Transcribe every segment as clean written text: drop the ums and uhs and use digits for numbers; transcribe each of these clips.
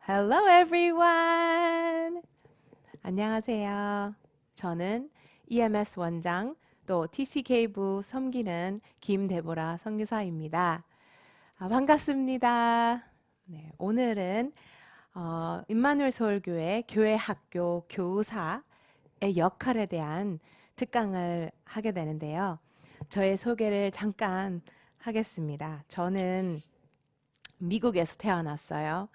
Hello everyone. 안녕하세요. 저는 EMS 원장 또 TCK부 섬기는 김대보라 선교사입니다. 반갑습니다. 네, 오늘은 임마누엘 서울교회 교회 학교 교사의 역할에 대한 특강을 하게 되는데요. 저의 소개를 잠깐 하겠습니다. 저는 미국에서 태어났어요.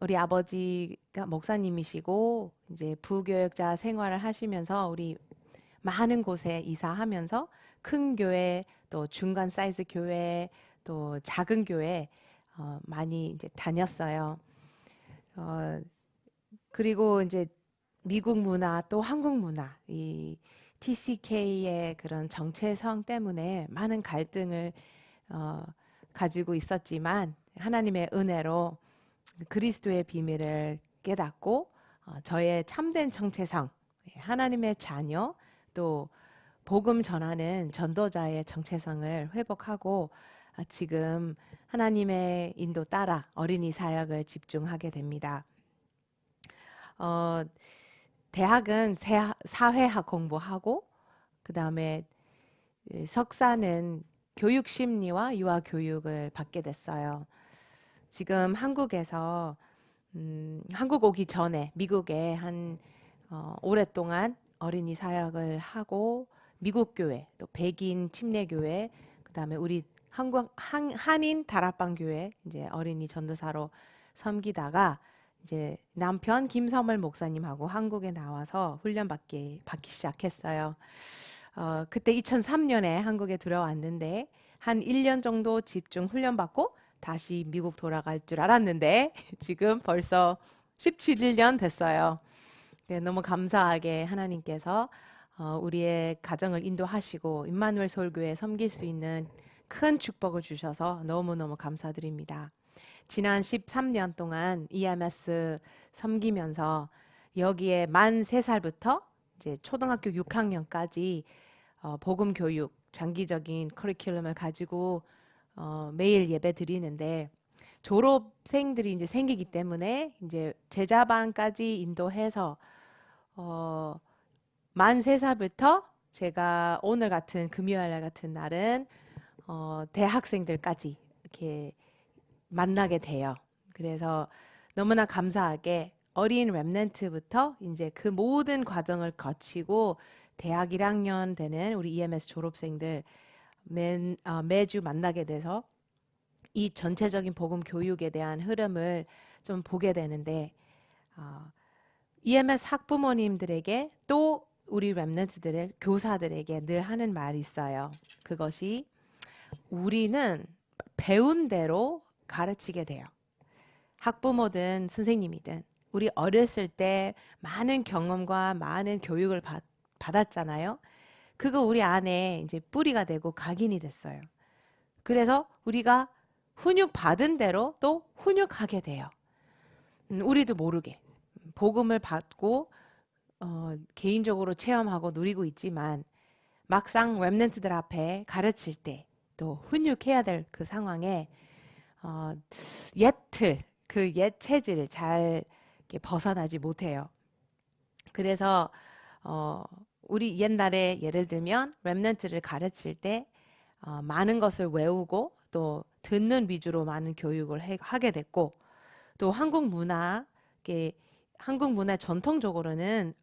우리 아버지가 목사님이시고 이제 부교역자 생활을 하시면서 우리 많은 곳에 이사하면서 큰 교회 또 중간 사이즈 교회 또 작은 교회 많이 이제 다녔어요. 어, 그리고 이제 미국 문화 또 한국 문화 이 TCK의 그런 정체성 때문에 많은 갈등을 어, 가지고 있었지만 하나님의 은혜로 그리스도의 비밀을 깨닫고 저의 참된 정체성, 하나님의 자녀, 또 복음 전하는 전도자의 정체성을 회복하고 지금 하나님의 인도 따라 어린이 사역을 집중하게 됩니다. 어, 대학은 사회학 공부하고 그 다음에 석사는 교육심리와 유아교육을 받게 됐어요. 지금 한국에서 한국 오기 전에 미국에 오랫동안 어린이 사역을 하고 미국 교회 또 백인 침례 교회 그다음에 우리 한인 다락방 교회 이제 어린이 전도사로 섬기다가 이제 남편 김성월 목사님하고 한국에 나와서 받기 시작했어요. 그때 2003년에 한국에 들어왔는데 한 1년 정도 집중 훈련 받고 다시 미국 돌아갈 줄 알았는데 지금 벌써 17년 됐어요. 네, 너무 감사하게 하나님께서 우리의 가정을 인도하시고 임마누엘 서울교회 섬길 수 있는 큰 축복을 주셔서 너무너무 감사드립니다. 지난 13년 동안 EMS 섬기면서 여기에 만 3살부터 이제 초등학교 6학년까지 복음 교육 장기적인 커리큘럼을 가지고 매일 예배 드리는데 졸업생들이 이제 생기기 때문에 이제 제자반까지 인도해서 어, 만 3살부터 제가 오늘 같은 금요일 날 같은 날은 대학생들까지 이렇게 만나게 돼요. 그래서 너무나 감사하게 어린 랩런트부터 이제 그 모든 과정을 거치고 대학 1학년 되는 우리 EMS 졸업생들 매주 만나게 돼서 이 전체적인 복음 교육에 대한 흐름을 좀 보게 되는데 어, EMS 학부모님들에게 또 우리 랩런트들의 교사들에게 늘 하는 말이 있어요. 그것이 우리는 배운 대로 가르치게 돼요. 학부모든 선생님이든 우리 어렸을 때 많은 경험과 많은 교육을 받았잖아요. 그거 우리 안에 이제 뿌리가 되고 각인이 됐어요. 그래서 우리가 훈육 받은 대로 또 훈육하게 돼요. 우리도 모르게 복음을 받고 개인적으로 체험하고 누리고 있지만 막상 랩런트들 앞에 가르칠 때 또 훈육해야 될 그 상황에 어, 옛 틀, 그 옛 체질을 잘 이렇게 벗어나지 못해요. 그래서 어, 우리 옛날에 예를 들면 랩런트를 가르칠 때 많은 것을 외우고 또 듣는 위주로 많은 교육을 하게 됐고 또 한국 문화 전통적으로는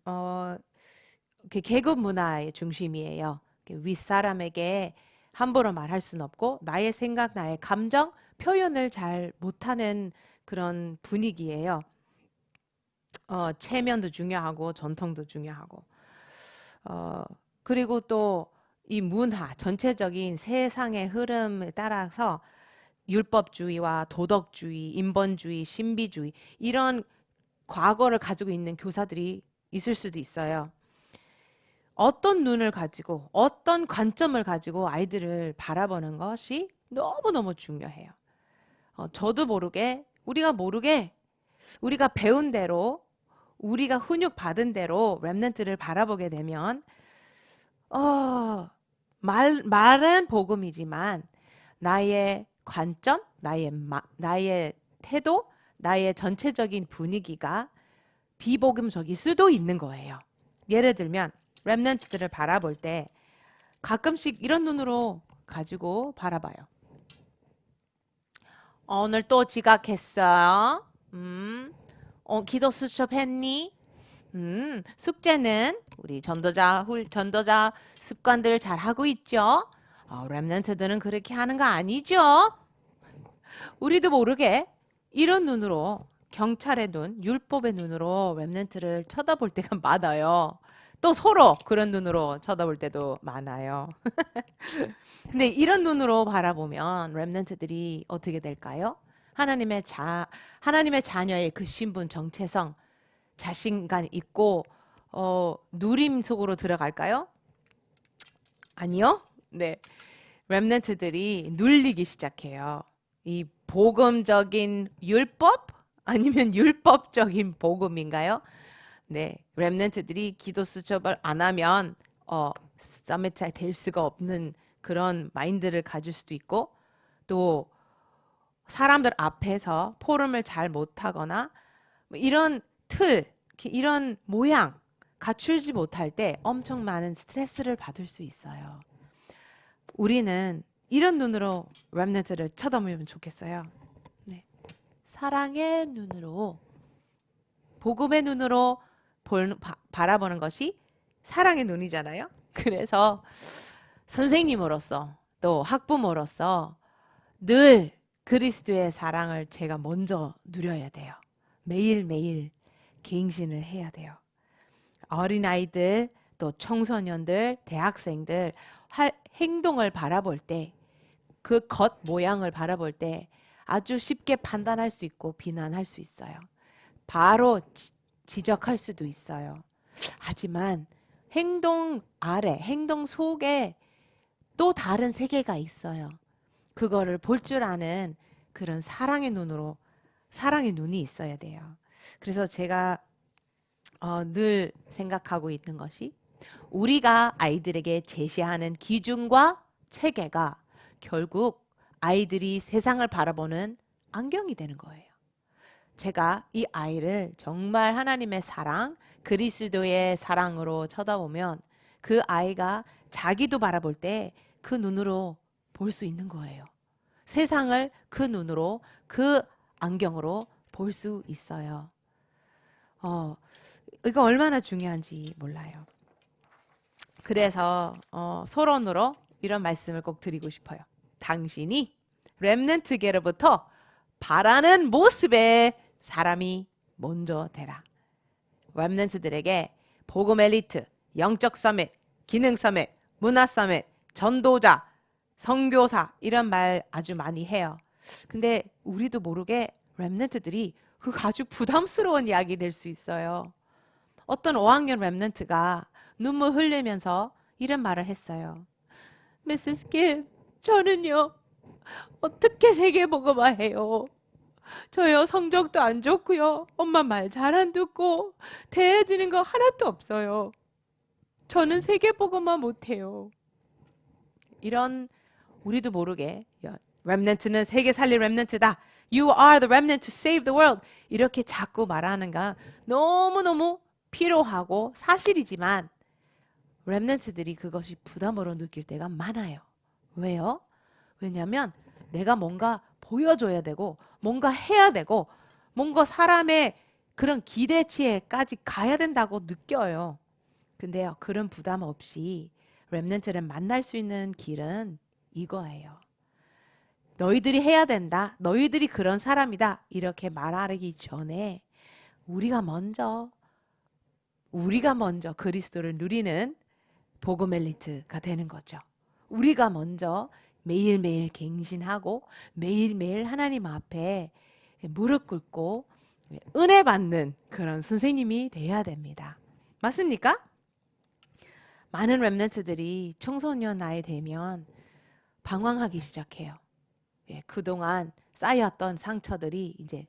계급 문화의 중심이에요. 윗사람에게 함부로 말할 수는 없고 나의 생각, 나의 감정 표현을 잘 못하는 그런 분위기예요. 체면도 중요하고 전통도 중요하고 어, 그리고 또 이 문화 전체적인 세상의 흐름에 따라서 율법주의와 도덕주의, 인본주의, 신비주의 이런 과거를 가지고 있는 교사들이 있을 수도 있어요. 어떤 눈을 가지고 어떤 관점을 가지고 아이들을 바라보는 것이 너무너무 중요해요. 저도 모르게 우리가 배운 대로 우리가 훈육 받은 대로 랩런트를 바라보게 되면 말은 복음이지만 나의 관점, 나의 태도, 나의 전체적인 분위기가 비복음적일 수도 있는 거예요. 예를 들면 렘넌트들을 바라볼 때 가끔씩 이런 눈으로 가지고 바라봐요. 오늘 또 지각했어. 기도 수첩했니? 숙제는 우리 전도자 습관들 잘 하고 있죠? 렘넌트들은 그렇게 하는 거 아니죠? 우리도 모르게 이런 눈으로 경찰의 눈, 율법의 눈으로 렘넌트를 쳐다볼 때가 많아요. 또 서로 그런 눈으로 쳐다볼 때도 많아요. 근데 이런 눈으로 바라보면 렘넌트들이 어떻게 될까요? 하나님의 자녀의 그 신분, 정체성, 자신감 있고 누림 속으로 들어갈까요? 아니요. 네. 렘넌트들이 눌리기 시작해요. 이 복음적인 율법 아니면 율법적인 복음인가요? 네. 렘넌트들이 기도 수첩을 안 하면 서밋이 될 수가 없는 그런 마인드를 가질 수도 있고 또 사람들 앞에서 포럼을 잘 못하거나 이런 틀, 이런 모양 갖추지 못할 때 엄청 많은 스트레스를 받을 수 있어요. 우리는 이런 눈으로 렘넌트를 쳐다보면 좋겠어요. 네. 사랑의 눈으로, 복음의 눈으로 바라보는 것이 사랑의 눈이잖아요. 그래서 선생님으로서 또 학부모로서 늘 그리스도의 사랑을 제가 먼저 누려야 돼요. 매일매일 갱신을 해야 돼요. 어린아이들, 또 청소년들, 대학생들 행동을 바라볼 때, 그 겉 모양을 바라볼 때 아주 쉽게 판단할 수 있고 비난할 수 있어요. 바로 지적할 수도 있어요. 하지만 행동 아래, 행동 속에 또 다른 세계가 있어요. 그거를 볼 줄 아는 그런 사랑의 눈이 있어야 돼요. 그래서 제가 늘 생각하고 있는 것이 우리가 아이들에게 제시하는 기준과 체계가 결국 아이들이 세상을 바라보는 안경이 되는 거예요. 제가 이 아이를 정말 하나님의 사랑, 그리스도의 사랑으로 쳐다보면 그 아이가 자기도 바라볼 때 그 눈으로 볼 수 있는 거예요. 세상을 그 눈으로, 그 안경으로 볼 수 있어요. 이거 얼마나 중요한지 몰라요. 그래서 서론으로 이런 말씀을 꼭 드리고 싶어요. 당신이 렘넌트계로부터 바라는 모습의 사람이 먼저 되라. 렘넌트들에게 복음 엘리트, 영적 서밋, 기능 서밋, 문화 서밋, 전도자, 선교사 이런 말 아주 많이 해요. 근데 우리도 모르게 렘넌트들이 그 아주 부담스러운 이야기 될 수 있어요. 어떤 5학년 렘넌트가 눈물 흘리면서 이런 말을 했어요. 미세스 김, 저는요 어떻게 세계복음화 해요? 저요 성적도 안 좋고요. 엄마 말 잘 안 듣고 대해지는 거 하나도 없어요. 저는 세계복음화 못해요. 이런 우리도 모르게 렘넌트는 세계 살릴 렘넌트다. You are the remnant to save the world. 이렇게 자꾸 말하는가 너무너무 필요하고 사실이지만 렘넌트들이 그것이 부담으로 느낄 때가 많아요. 왜요? 왜냐하면 내가 뭔가 보여줘야 되고 뭔가 해야 되고 뭔가 사람의 그런 기대치에까지 가야 된다고 느껴요. 근데요, 그런 부담 없이 렘넌트를 만날 수 있는 길은 이거예요. 너희들이 해야 된다. 너희들이 그런 사람이다. 이렇게 말하기 전에 우리가 먼저 그리스도를 누리는 복음 엘리트가 되는 거죠. 우리가 먼저 매일매일 갱신하고 매일매일 하나님 앞에 무릎 꿇고 은혜 받는 그런 선생님이 돼야 됩니다. 맞습니까? 많은 렘넌트들이 청소년 나이 되면 방황하기 시작해요. 그동안 쌓였던 상처들이 이제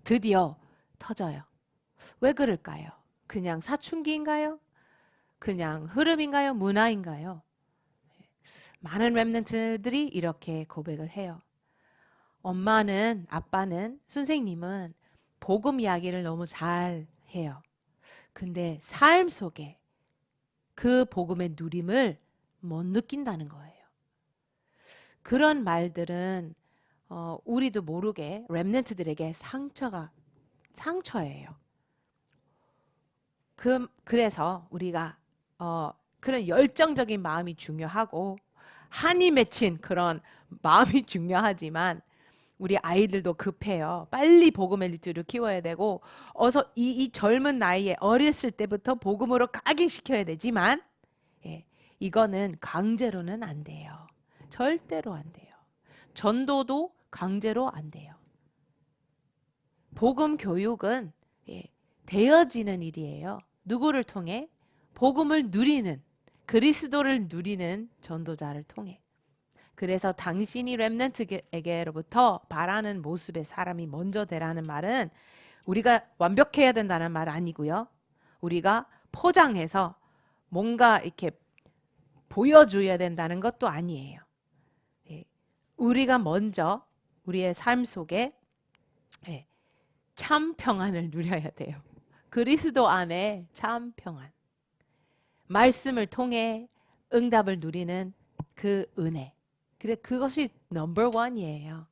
드디어 터져요. 왜 그럴까요? 그냥 사춘기인가요? 그냥 흐름인가요? 문화인가요? 많은 렘넌트들이 이렇게 고백을 해요. 엄마는, 아빠는, 선생님은 복음 이야기를 너무 잘 해요. 근데 삶 속에 그 복음의 누림을 못 느낀다는 거예요. 그런 말들은 우리도 모르게 렘넌트들에게 상처예요. 그래서 우리가 그런 열정적인 마음이 중요하고 한이 맺힌 그런 마음이 중요하지만 우리 아이들도 급해요. 빨리 복음의 리트를 키워야 되고 어서 이 젊은 나이에 어렸을 때부터 복음으로 각인시켜야 되지만 예, 이거는 강제로는 안 돼요. 절대로 안 돼요. 전도도 강제로 안 돼요. 복음 교육은 되어지는 일이에요. 누구를 통해? 복음을 누리는, 그리스도를 누리는 전도자를 통해. 그래서 당신이 렘넌트에게로부터 바라는 모습의 사람이 먼저 되라는 말은 우리가 완벽해야 된다는 말 아니고요. 우리가 포장해서 뭔가 이렇게 보여줘야 된다는 것도 아니에요. 우리가 먼저 우리의 삶 속에 참 평안을 누려야 돼요. 그리스도 안에 참 평안. 말씀을 통해 응답을 누리는 그 은혜. 그래, 그것이 넘버 원이에요.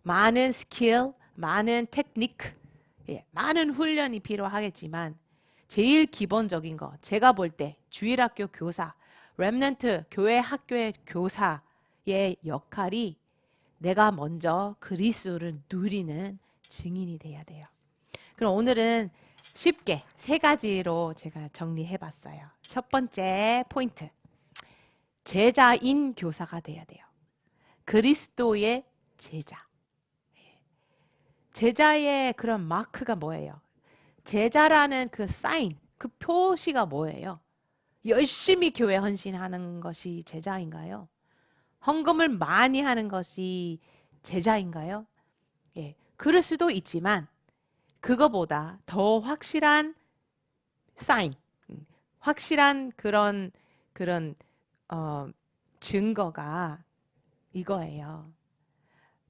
많은 스킬, 많은 테크니크, 많은 훈련이 필요하겠지만 제일 기본적인 거, 제가 볼 때 주일학교 교사, 렘넌트 교회 학교의 교사의 역할이 내가 먼저 그리스도를 누리는 증인이 돼야 돼요. 그럼 오늘은 쉽게 세 가지로 제가 정리해 봤어요. 첫 번째 포인트. 제자인 교사가 돼야 돼요. 그리스도의 제자. 제자의 그런 마크가 뭐예요? 제자라는 그 사인, 그 표시가 뭐예요? 열심히 교회 헌신하는 것이 제자인가요? 헌금을 많이 하는 것이 제자인가요? 그럴 수도 있지만 그거보다 더 확실한 사인, 확실한 그런 증거가 이거예요.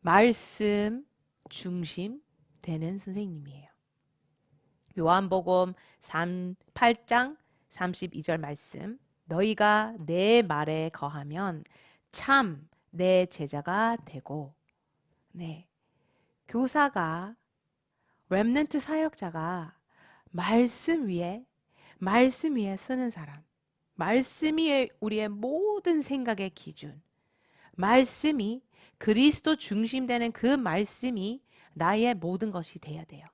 말씀 중심 되는 선생님이에요. 요한복음 8장 32절 말씀. 너희가 내 말에 거하면 참 내 제자가 되고. 네. 교사가 렘넌트 사역자가 말씀 위에 쓰는 사람. 말씀이 우리의 모든 생각의 기준. 말씀이 그리스도 중심되는 그 말씀이 나의 모든 것이 돼야 돼요.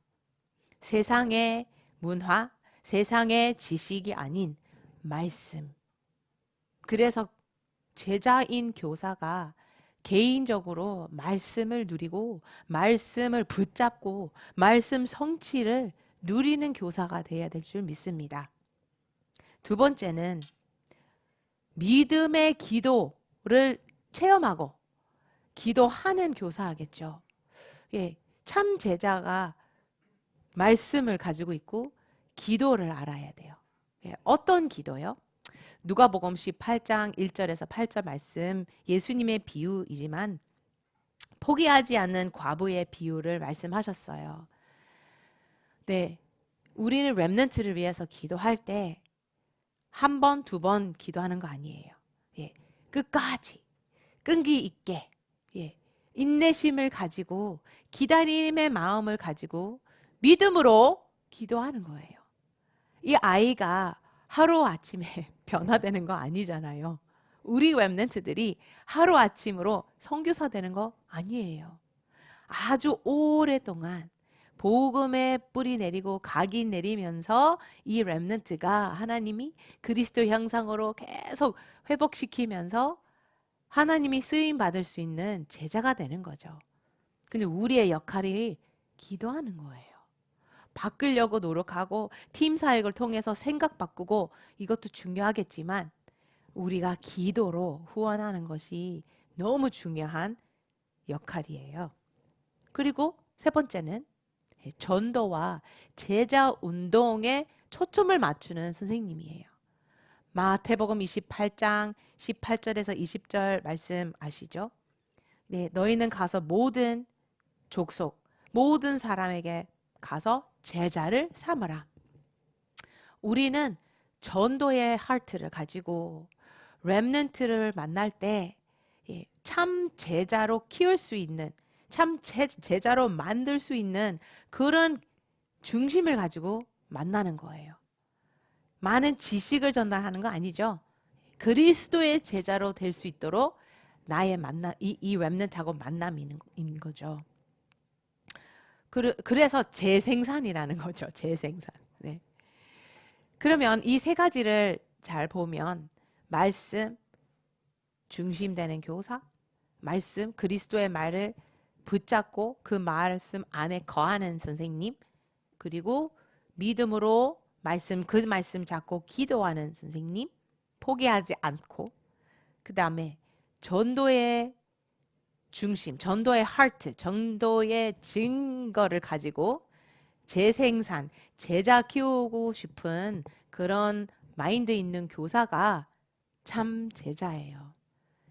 세상의 문화, 세상의 지식이 아닌 말씀. 그래서 제자인 교사가 개인적으로 말씀을 누리고 말씀을 붙잡고 말씀 성취를 누리는 교사가 돼야 될 줄 믿습니다. 두 번째는 믿음의 기도를 체험하고 기도하는 교사하겠죠. 참 제자가 말씀을 가지고 있고 기도를 알아야 돼요. 어떤 기도요? 누가복음 18장 1절에서 8절 말씀, 예수님의 비유이지만 포기하지 않는 과부의 비유를 말씀하셨어요. 네, 우리는 렘넌트를 위해서 기도할 때 한 번, 두 번 기도하는 거 아니에요. 끝까지 끈기 있게 인내심을 가지고 기다림의 마음을 가지고 믿음으로 기도하는 거예요. 이 아이가 하루아침에 변화되는 거 아니잖아요. 우리 렘넌트들이 하루아침으로 선교사 되는 거 아니에요. 아주 오랫동안 복음의 뿌리 내리고 각이 내리면서 이 렘넌트가 하나님이 그리스도 형상으로 계속 회복시키면서 하나님이 쓰임 받을 수 있는 제자가 되는 거죠. 근데 우리의 역할이 기도하는 거예요. 바꾸려고 노력하고 팀 사역을 통해서 생각 바꾸고 이것도 중요하겠지만 우리가 기도로 후원하는 것이 너무 중요한 역할이에요. 그리고 세 번째는 전도와 제자 운동에 초점을 맞추는 선생님이에요. 마태복음 28장 18절에서 20절 말씀 아시죠? 네, 너희는 가서 모든 족속, 모든 사람에게 가서 제자를 삼으라. 우리는 전도의 하트를 가지고 렘넌트를 만날 때 참 제자로 키울 수 있는, 참 제자로 만들 수 있는 그런 중심을 가지고 만나는 거예요. 많은 지식을 전달하는 거 아니죠. 그리스도의 제자로 될 수 있도록 나의 이 렘넌트하고 만남이 있는 거죠. 그래서 재생산이라는 거죠. 재생산. 네. 그러면 이 세 가지를 잘 보면 말씀, 중심되는 교사, 말씀, 그리스도의 말을 붙잡고 그 말씀 안에 거하는 선생님, 그리고 믿음으로 그 말씀 잡고 기도하는 선생님, 포기하지 않고, 그 다음에 전도의 중심, 전도의 하트, 전도의 증거를 가지고 재생산, 제자 키우고 싶은 그런 마인드 있는 교사가 참 제자예요.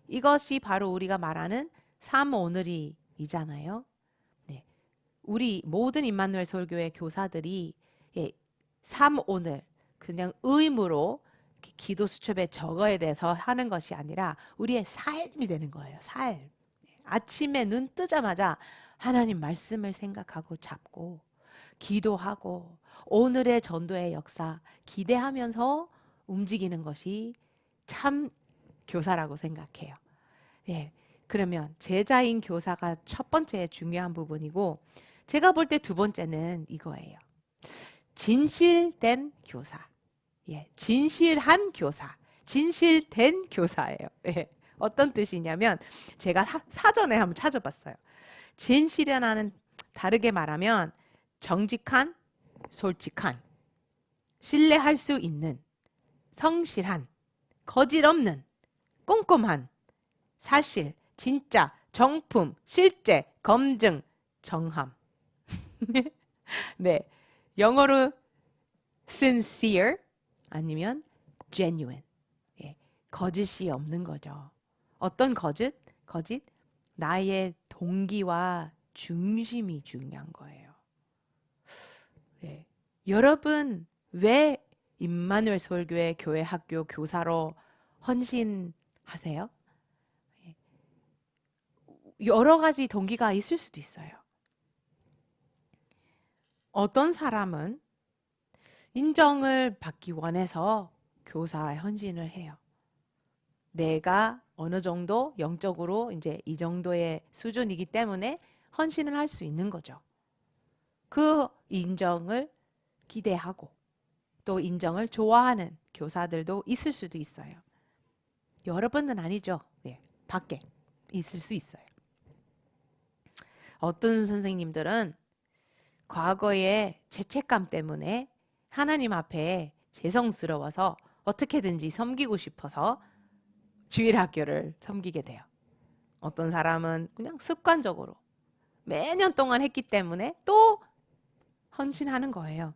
이것이 바로 우리가 말하는 삶 오늘이잖아요. 네. 우리 모든 임마누엘 설교의 교사들이 삶 오늘 그냥 의무로 기도 수첩에 적어야 돼서 하는 것이 아니라 우리의 삶이 되는 거예요. 삶. 아침에 눈 뜨자마자 하나님 말씀을 생각하고 잡고 기도하고 오늘의 전도의 역사 기대하면서 움직이는 것이 참 교사라고 생각해요. 예. 그러면 제자인 교사가 첫 번째 중요한 부분이고, 제가 볼 때 두 번째는 이거예요. 진실된 교사. 예. 진실한 교사. 진실된 교사예요. 예. 어떤 뜻이냐면 제가 사전에 한번 찾아봤어요. 진실이라는, 다르게 말하면 정직한, 솔직한, 신뢰할 수 있는, 성실한, 거짓 없는, 꼼꼼한, 사실, 진짜, 정품, 실제, 검증, 정함. 네, 영어로 sincere 아니면 genuine. 예, 거짓이 없는 거죠. 어떤 거짓? 거짓? 나의 동기와 중심이 중요한 거예요. 예, 여러분 왜 임마누엘 서울교회 교회 학교 교사로 헌신하세요? 여러 가지 동기가 있을 수도 있어요. 어떤 사람은 인정을 받기 원해서 교사에 헌신을 해요. 내가 어느 정도 영적으로 이제 이 정도의 수준이기 때문에 헌신을 할 수 있는 거죠. 그 인정을 기대하고 또 인정을 좋아하는 교사들도 있을 수도 있어요. 여러분은 아니죠. 네, 밖에 있을 수 있어요. 어떤 선생님들은 과거의 죄책감 때문에 하나님 앞에 죄송스러워서 어떻게든지 섬기고 싶어서 주일학교를 섬기게 돼요. 어떤 사람은 그냥 습관적으로 매년 동안 했기 때문에 또 헌신하는 거예요.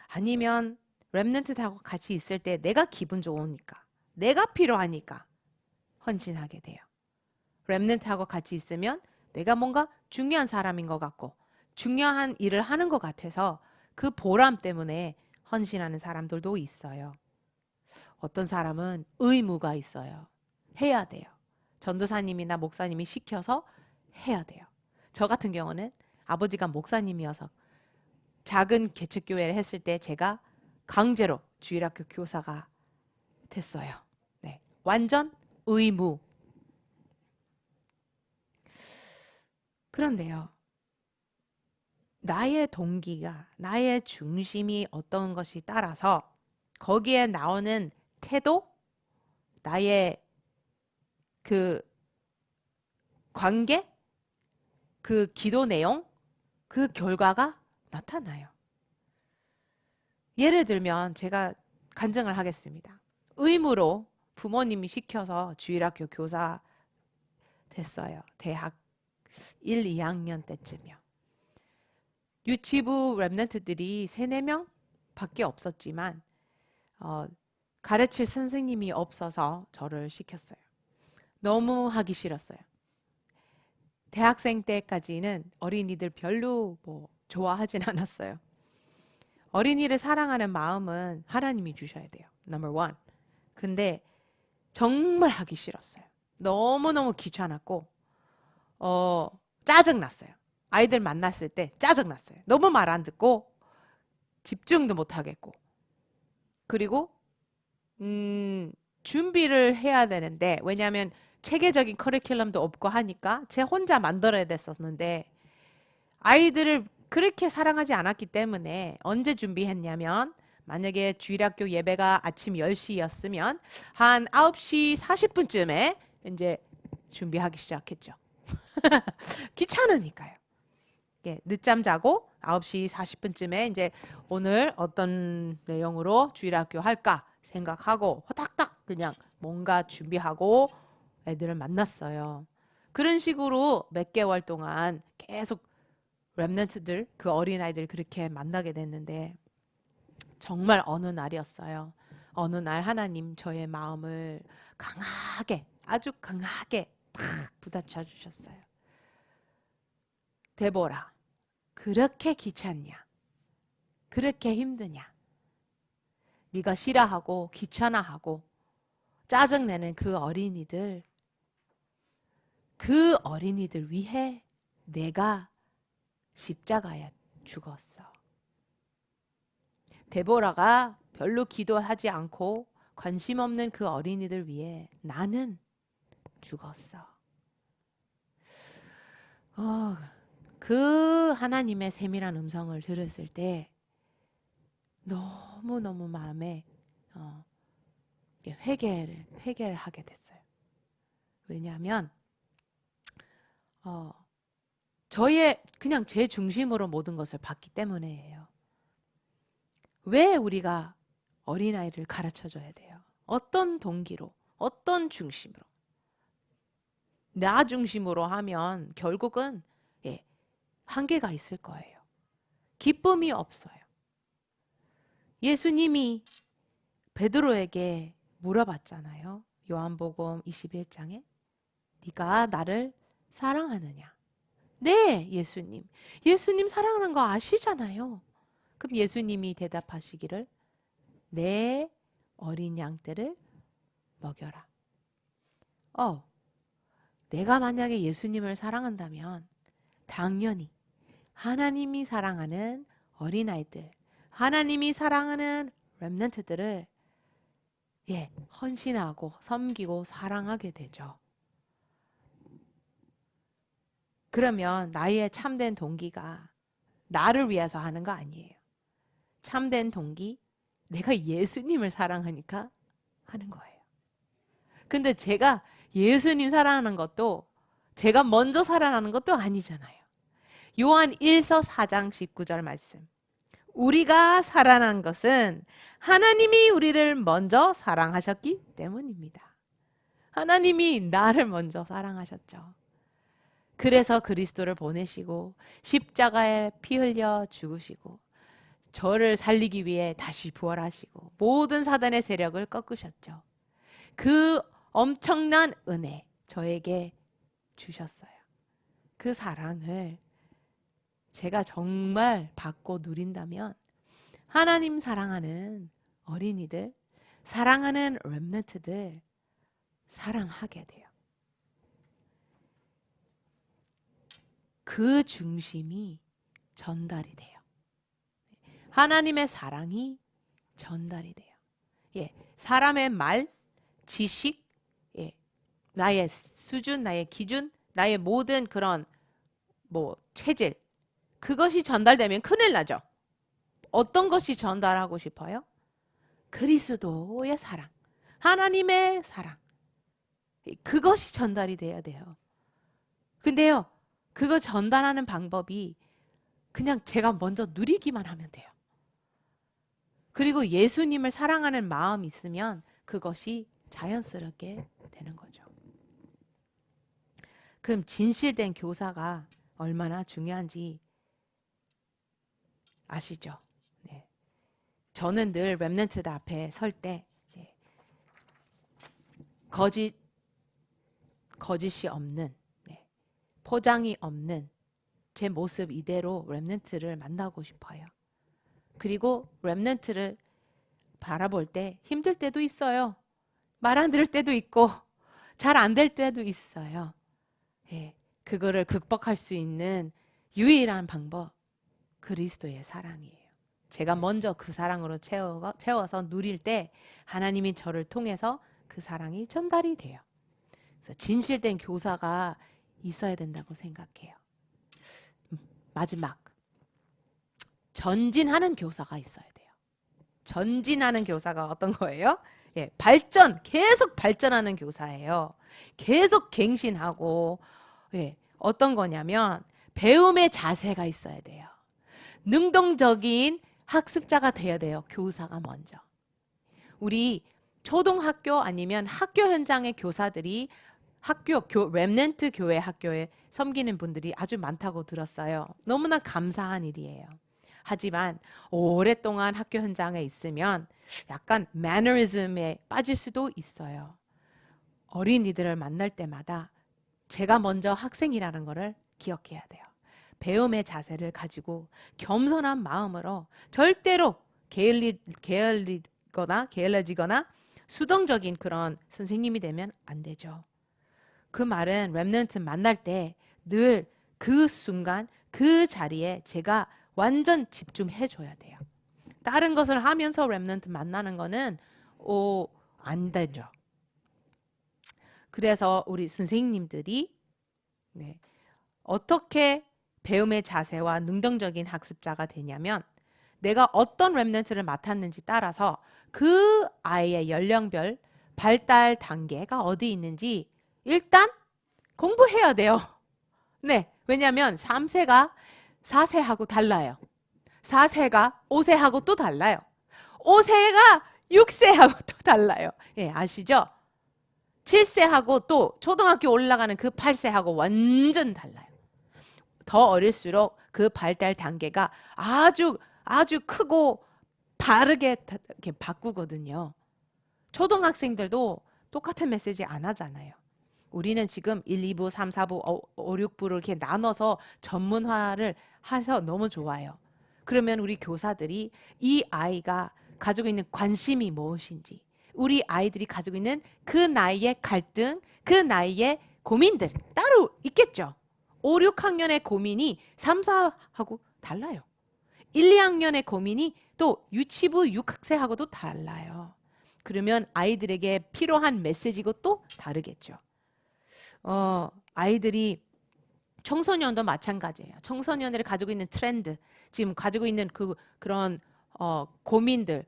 아니면 렘넌트하고 같이 있을 때 내가 기분 좋으니까, 내가 필요하니까 헌신하게 돼요. 렘넌트하고 같이 있으면 내가 뭔가 중요한 사람인 것 같고 중요한 일을 하는 것 같아서 그 보람 때문에 헌신하는 사람들도 있어요. 어떤 사람은 의무가 있어요. 해야 돼요. 전도사님이나 목사님이 시켜서 해야 돼요. 저 같은 경우는 아버지가 목사님이어서 작은 개척교회를 했을 때 제가 강제로 주일학교 교사가 됐어요. 네, 완전 의무. 그런데요, 나의 동기가, 나의 중심이 어떤 것이 따라서 거기에 나오는 태도, 나의 그 관계, 그 기도 내용, 그 결과가 나타나요. 예를 들면 제가 간증을 하겠습니다. 의무로 부모님이 시켜서 주일학교 교사 됐어요. 대학 1, 2학년 때쯤이요. 유치부 랩런트들이 3, 4명 밖에 없었지만 가르칠 선생님이 없어서 저를 시켰어요. 너무 하기 싫었어요. 대학생 때까지는 어린이들 별로 좋아하진 않았어요. 어린이를 사랑하는 마음은 하나님이 주셔야 돼요. 넘버 원. 근데 정말 하기 싫었어요. 너무너무 귀찮았고 짜증났어요. 아이들 만났을 때 짜증났어요. 너무 말 안 듣고 집중도 못 하겠고. 그리고 준비를 해야 되는데 왜냐하면 체계적인 커리큘럼도 없고 하니까 제 혼자 만들어야 됐었는데 아이들을 그렇게 사랑하지 않았기 때문에 언제 준비했냐면 만약에 주일학교 예배가 아침 10시였으면 한 9시 40분쯤에 이제 준비하기 시작했죠. 귀찮으니까요. 예, 늦잠 자고 9시 40분쯤에 이제 오늘 어떤 내용으로 주일학교 할까 생각하고 호닥닥 그냥 뭔가 준비하고 애들을 만났어요. 그런 식으로 몇 개월 동안 계속 렘넌트들, 그 어린아이들 그렇게 만나게 됐는데 정말 어느 날이었어요. 어느 날 하나님 저의 마음을 강하게, 아주 강하게 탁 부딪혀 주셨어요. 데보라, 그렇게 귀찮냐? 그렇게 힘드냐? 네가 싫어하고 귀찮아하고 짜증내는 그 어린이들 위해 내가 십자가에 죽었어. 데보라가 별로 기도하지 않고 관심 없는 그 어린이들 위해 나는 죽었어. 그 하나님의 세밀한 음성을 들었을 때 너무너무 마음에 회개를 하게 됐어요. 왜냐하면 그냥 제 중심으로 모든 것을 봤기 때문이에요. 왜 우리가 어린아이를 가르쳐줘야 돼요? 어떤 동기로, 어떤 중심으로? 나 중심으로 하면 결국은 한계가 있을 거예요. 기쁨이 없어요. 예수님이 베드로에게 물어봤잖아요. 요한복음 21장에 네가 나를 사랑하느냐? 네, 예수님. 예수님 사랑하는 거 아시잖아요. 그럼 예수님이 대답하시기를 내 어린 양떼를 먹여라. 내가 만약에 예수님을 사랑한다면 당연히 하나님이 사랑하는 어린아이들, 하나님이 사랑하는 렘넌트들을 헌신하고 섬기고 사랑하게 되죠. 그러면 나의 참된 동기가 나를 위해서 하는 거 아니에요. 참된 동기, 내가 예수님을 사랑하니까 하는 거예요. 근데 제가 예수님 사랑하는 것도 제가 먼저 사랑하는 것도 아니잖아요. 요한 1서 4장 19절 말씀. 우리가 살아난 것은 하나님이 우리를 먼저 사랑하셨기 때문입니다. 하나님이 나를 먼저 사랑하셨죠. 그래서 그리스도를 보내시고 십자가에 피 흘려 죽으시고 저를 살리기 위해 다시 부활하시고 모든 사단의 세력을 꺾으셨죠. 그 엄청난 은혜 저에게 주셨어요. 그 사랑을 제가 정말 받고 누린다면 하나님 사랑하는 어린이들, 사랑하는 렘넌트들 사랑하게 돼요. 그 중심이 전달이 돼요. 하나님의 사랑이 전달이 돼요. 사람의 말, 지식, 나의 수준, 나의 기준, 나의 모든 그런 체질, 그것이 전달되면 큰일 나죠. 어떤 것이 전달하고 싶어요? 그리스도의 사랑, 하나님의 사랑. 그것이 전달이 돼야 돼요. 근데요, 그거 전달하는 방법이 그냥 제가 먼저 누리기만 하면 돼요. 그리고 예수님을 사랑하는 마음이 있으면 그것이 자연스럽게 되는 거죠. 그럼 진실된 교사가 얼마나 중요한지 아시죠? 네. 저는 늘 렘넌트들 앞에 설 때 거짓이 없는, 포장이 없는 제 모습 이대로 렘넌트를 만나고 싶어요. 그리고 렘넌트를 바라볼 때 힘들 때도 있어요. 말 안 들을 때도 있고 잘 안 될 때도 있어요. 예, 그거를 극복할 수 있는 유일한 방법, 그리스도의 사랑이에요. 제가 먼저 그 사랑으로 채워서 누릴 때 하나님이 저를 통해서 그 사랑이 전달이 돼요. 그래서 진실된 교사가 있어야 된다고 생각해요. 마지막, 전진하는 교사가 있어야 돼요. 전진하는 교사가 어떤 거예요? 예, 계속 발전하는 교사예요. 계속 갱신하고, 예, 어떤 거냐면 배움의 자세가 있어야 돼요. 능동적인 학습자가 되어야 돼요. 교사가 먼저. 우리 초등학교 아니면 학교 현장의 교사들이 렘넌트 교회 학교에 섬기는 분들이 아주 많다고 들었어요. 너무나 감사한 일이에요. 하지만 오랫동안 학교 현장에 있으면 약간 매너리즘에 빠질 수도 있어요. 어린이들을 만날 때마다 제가 먼저 학생이라는 것을 기억해야 돼요. 배움의 자세를 가지고 겸손한 마음으로 절대로 게을러지거나 수동적인 그런 선생님이 되면 안 되죠. 그 말은 렘넌트 만날 때 늘 그 순간 그 자리에 제가 완전 집중해 줘야 돼요. 다른 것을 하면서 렘넌트 만나는 거는 안 되죠. 그래서 우리 선생님들이 어떻게 배움의 자세와 능동적인 학습자가 되냐면 내가 어떤 렘넌트를 맡았는지 따라서 그 아이의 연령별 발달 단계가 어디 있는지 일단 공부해야 돼요. 네, 왜냐하면 3세가 4세하고 달라요. 4세가 5세하고 또 달라요. 5세가 6세하고 또 달라요. 예, 아시죠? 7세하고 또 초등학교 올라가는 그 8세하고 완전 달라요. 더 어릴수록 그 발달 단계가 아주 크고 바르게 이렇게 바꾸거든요. 초등학생들도 똑같은 메시지 안 하잖아요. 우리는 지금 1, 2부, 3, 4부, 5, 6부를 이렇게 나눠서 전문화를 해서 너무 좋아요. 그러면 우리 교사들이 이 아이가 가지고 있는 관심이 무엇인지, 우리 아이들이 가지고 있는 그 나이의 갈등, 그 나이의 고민들 따로 있겠죠. 5, 6학년의 고민이 3, 4하고 달라요. 1, 2학년의 고민이 또 유치부 6학생하고도 달라요. 그러면 아이들에게 필요한 메시지고 또 다르겠죠. 아이들이 청소년도 마찬가지예요. 청소년들이 가지고 있는 트렌드, 지금 가지고 있는 그런 고민들,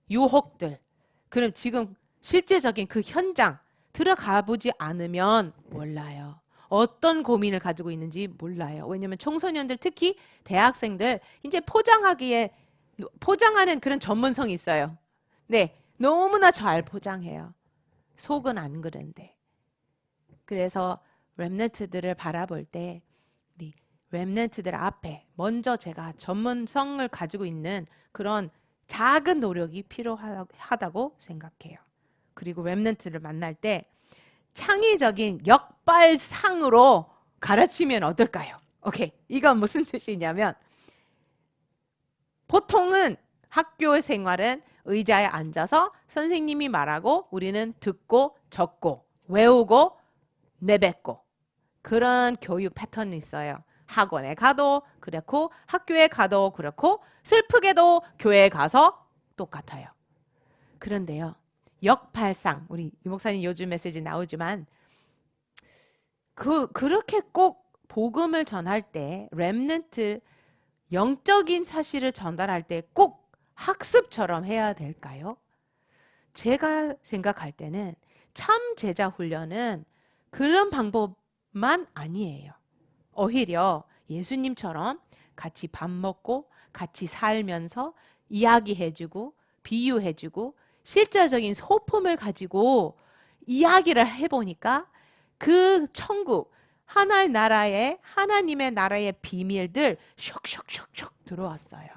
유혹들. 그럼 지금 실제적인 그 현장 들어가 보지 않으면 몰라요. 어떤 고민을 가지고 있는지 몰라요. 왜냐하면 청소년들, 특히 대학생들 이제 포장하는 그런 전문성이 있어요. 네, 너무나 잘 포장해요. 속은 안 그런데. 그래서 렘넌트들을 바라볼 때 우리 렘넌트들 앞에 먼저 제가 전문성을 가지고 있는 그런 작은 노력이 필요하다고 생각해요. 그리고 렘넌트를 만날 때 창의적인 역발상으로 가르치면 어떨까요? 오케이, 이건 무슨 뜻이냐면 보통은 학교의 생활은 의자에 앉아서 선생님이 말하고 우리는 듣고 적고 외우고 내뱉고 그런 교육 패턴이 있어요. 학원에 가도 그렇고 학교에 가도 그렇고 슬프게도 교회에 가서 똑같아요. 그런데요. 역발상 우리 유 목사님 요즘 메시지 나오지만 그렇게 꼭 복음을 전할 때 렘넌트 영적인 사실을 전달할 때 꼭 학습처럼 해야 될까요? 제가 생각할 때는 참 제자 훈련은 그런 방법만 아니에요. 오히려 예수님처럼 같이 밥 먹고 같이 살면서 이야기해주고 비유해주고 실제적인 소품을 가지고 이야기를 해보니까 그 천국 하나님의 나라의 비밀들 슉슉슉슉 들어왔어요.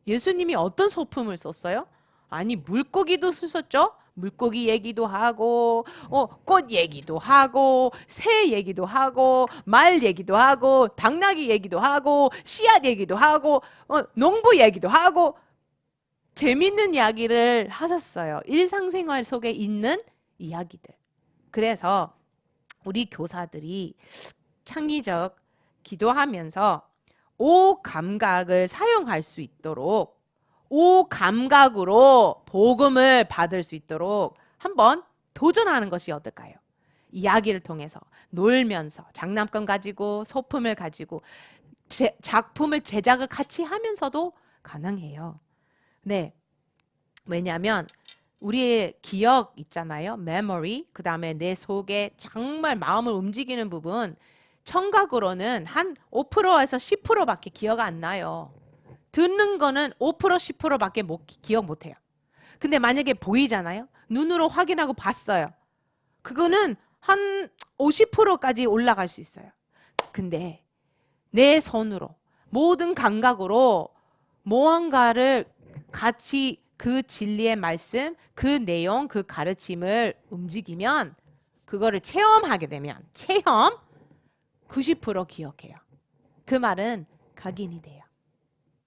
예수님이 어떤 소품을 썼어요? 아니 물고기도 쓰셨죠? 물고기 얘기도 하고, 꽃 얘기도 하고, 새 얘기도 하고, 말 얘기도 하고, 당나귀 얘기도 하고, 씨앗 얘기도 하고, 농부 얘기도 하고, 재밌는 이야기를 하셨어요. 일상생활 속에 있는 이야기들. 그래서 우리 교사들이 창의적 기도하면서 오 감각을 사용할 수 있도록 오 감각으로 복음을 받을 수 있도록 한번 도전하는 것이 어떨까요? 이야기를 통해서 놀면서 장난감 가지고 소품을 가지고 작품을 제작을 같이 하면서도 가능해요. 네. 왜냐하면 우리의 기억 있잖아요. memory. 그 다음에 내 속에 정말 마음을 움직이는 부분. 청각으로는 한 5%에서 10%밖에 기억 안 나요. 듣는 거는 5% 10%밖에 기억 못 해요. 근데 만약에 보이잖아요. 눈으로 확인하고 봤어요. 그거는 한 50%까지 올라갈 수 있어요. 근데 내 손으로 모든 감각으로 무언가를 같이 그 진리의 말씀, 그 내용, 그 가르침을 움직이면 그거를 체험하게 되면 체험 90% 기억해요. 그 말은 각인이 돼요.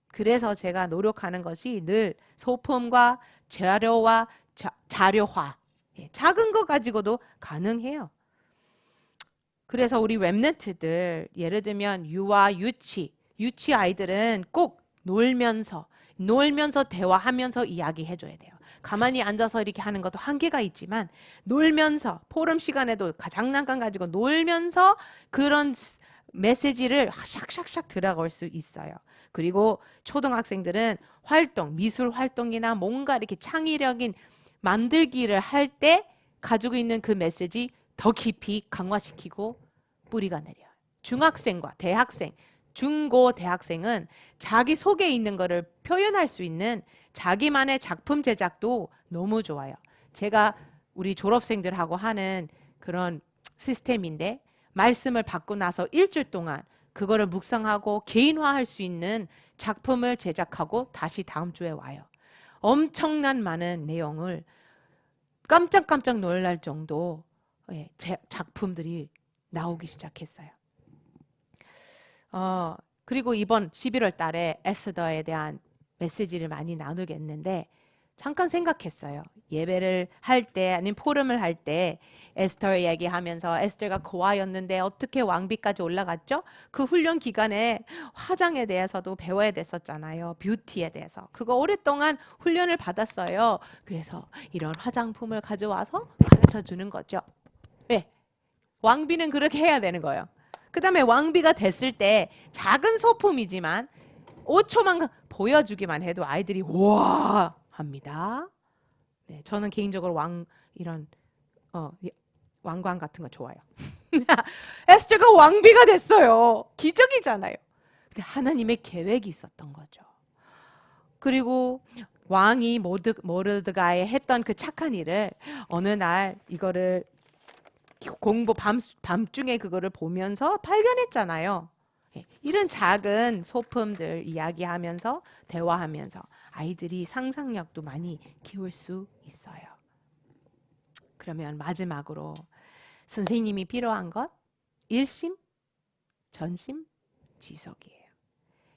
그래서 제가 노력하는 것이 늘 소품과 자료와 자료화. 작은 거 가지고도 가능해요. 그래서 우리 웹네트들 예를 들면 유아, 유치 아이들은 꼭 놀면서 대화하면서 이야기해줘야 돼요. 가만히 앉아서 이렇게 하는 것도 한계가 있지만 놀면서 포럼 시간에도 장난감 가지고 놀면서 그런 메시지를 샥샥샥 들어갈 수 있어요. 그리고 초등학생들은 활동, 미술 활동이나 뭔가 이렇게 창의력인 만들기를 할 때 가지고 있는 그 메시지 더 깊이 강화시키고 뿌리가 내려요. 중학생과 대학생, 중고 대학생은 자기 속에 있는 거를 표현할 수 있는 자기만의 작품 제작도 너무 좋아요. 제가 우리 졸업생들하고 하는 그런 시스템인데 말씀을 받고 나서 일주일 동안 그거를 묵상하고 개인화할 수 있는 작품을 제작하고 다시 다음 주에 와요. 엄청난 많은 내용을 깜짝깜짝 놀랄 정도 작품들이 나오기 시작했어요. 그리고 이번 11월 달에 에스더에 대한 메시지를 많이 나누겠는데 잠깐 생각했어요. 예배를 할 때 아니면 포럼을 할 때 에스터 얘기하면서 에스더가 고아였는데 어떻게 왕비까지 올라갔죠? 그 훈련 기간에 화장에 대해서도 배워야 됐었잖아요. 뷰티에 대해서. 그거 오랫동안 훈련을 받았어요. 그래서 이런 화장품을 가져와서 가르쳐 주는 거죠. 네. 왕비는 그렇게 해야 되는 거예요. 그 다음에 왕비가 됐을 때 작은 소품이지만 5초만 보여주기만 해도 아이들이 와 합니다. 네, 저는 개인적으로 이런 왕관 같은 거 좋아요. 에스더가 왕비가 됐어요. 기적이잖아요. 근데 하나님의 계획이 있었던 거죠. 그리고 왕이 모르드가에 했던 그 착한 일을 어느 날 이거를 밤중에 그거를 보면서 발견했잖아요. 이런 작은 소품들 이야기하면서 대화하면서 아이들이 상상력도 많이 키울 수 있어요. 그러면 마지막으로 선생님이 필요한 것 일심, 전심, 지속이에요.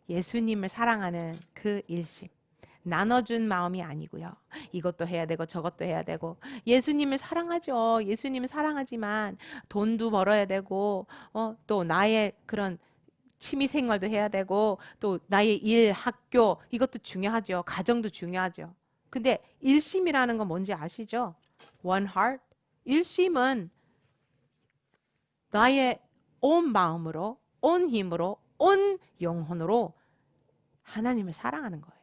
예수님을 사랑하는 그 일심. 나눠준 마음이 아니고요. 이것도 해야 되고 저것도 해야 되고 예수님을 사랑하죠. 예수님을 사랑하지만 돈도 벌어야 되고 또 나의 그런 취미 생활도 해야 되고 또 나의 일, 학교 이것도 중요하죠. 가정도 중요하죠. 근데 일심이라는 건 뭔지 아시죠? One heart. 일심은 나의 온 마음으로, 온 힘으로, 온 영혼으로 하나님을 사랑하는 거예요.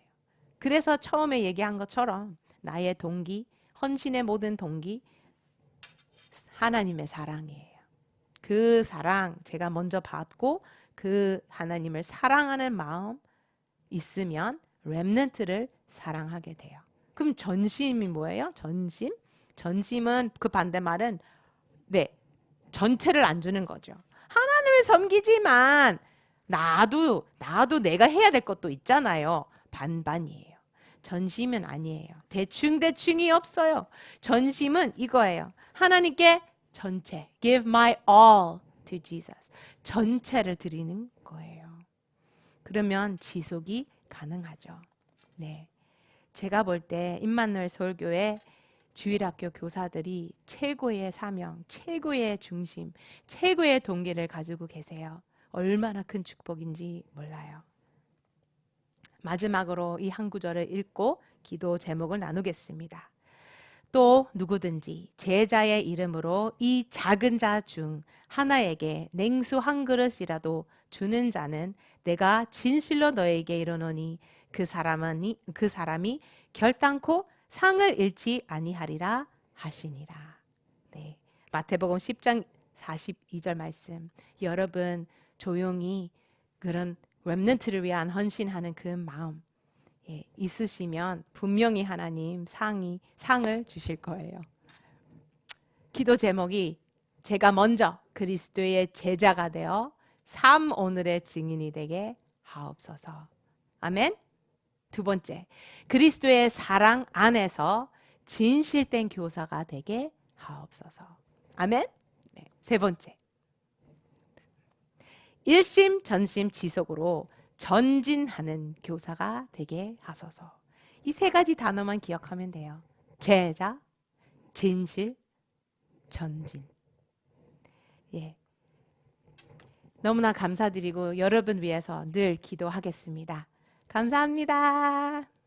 그래서 처음에 얘기한 것처럼 나의 동기, 헌신의 모든 동기, 하나님의 사랑이에요. 그 사랑 제가 먼저 받고 그 하나님을 사랑하는 마음 있으면 렘넌트를 사랑하게 돼요. 그럼 전심이 뭐예요? 전심? 전심은 그 반대말은 전체를 안 주는 거죠. 하나님을 섬기지만 나도 내가 해야 될 것도 있잖아요. 반반이에요. 전심은 아니에요. 대충이 없어요. 전심은 이거예요. 하나님께 전체, give my all to Jesus. 전체를 드리는 거예요. 그러면 지속이 가능하죠. 네. 제가 볼 때 임마누엘 서울교회 주일학교 교사들이 최고의 사명, 최고의 중심, 최고의 동기를 가지고 계세요. 얼마나 큰 축복인지 몰라요. 마지막으로 이 한 구절을 읽고 기도 제목을 나누겠습니다. 또 누구든지 제자의 이름으로 이 작은 자 중 하나에게 냉수 한 그릇이라도 주는 자는 내가 진실로 너에게 이르노니 그 사람이 결단코 상을 잃지 아니하리라 하시니라. 네. 마태복음 10장 42절 말씀. 여러분 조용히 그런 렘넌트를 위한 헌신하는 그 마음 있으시면 분명히 하나님 상을 주실 거예요. 기도 제목이 제가 먼저 그리스도의 제자가 되어 삶 오늘의 증인이 되게 하옵소서. 아멘. 두 번째, 그리스도의 사랑 안에서 진실된 교사가 되게 하옵소서. 아멘. 네. 세 번째, 일심 전심 지속으로 전진하는 교사가 되게 하소서. 이 세 가지 단어만 기억하면 돼요. 제자, 진실, 전진. 예. 너무나 감사드리고 여러분 위해서 늘 기도하겠습니다. 감사합니다.